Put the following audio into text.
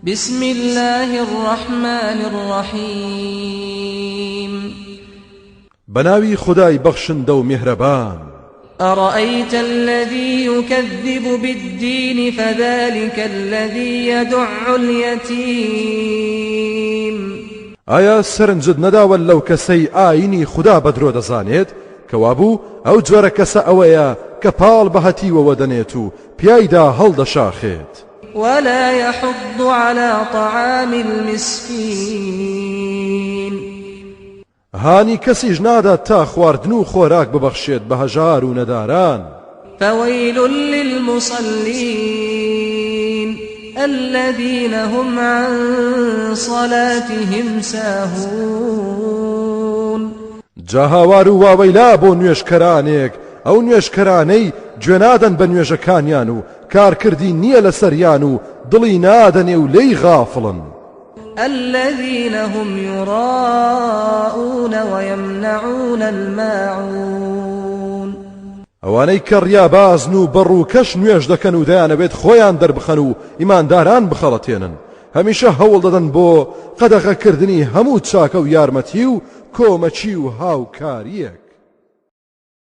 بسم الله الرحمن الرحيم بناوي خداي بخشن دو مهربان أرأيت الذي يكذب بالدين فذلك الذي يدع اليتيم آیا سرنجد نداول لو کسی آینی خدا بدرو دزانید کوابو او جوار کس اویا کپال بهتی و ودنیتو پیایدا هل دشاخید ولا يحض على طعام المسكين هانی کسیش ناداد تا خواردن و خوراک ببخشید به هجار و نداران فويل للمصلين الذين هم عن صلاتهم ساهون جاهاوار و واویلا بۆ نوێژکەرانێک ئەو نوێژکەرانەی گوێنادەن بە نوێژەکانیان و کارکردی نییە لەسەریان و دڵی نادەنێ و لێی غافڵن الذين هم يراءون ويمنعون الماعون ئەوانەی کە ڕیابازن و بەڕ و کەش نوێژ دەکەن و دەیانەوێت خۆیان دەربخەن و ئیمانداران بخەڵەتێنن هەمیشە هەوڵ دەدەن بۆ قەدەغەکردنی هەموو چاکە و یارمەتی و کۆمەچی و هاوکاریەک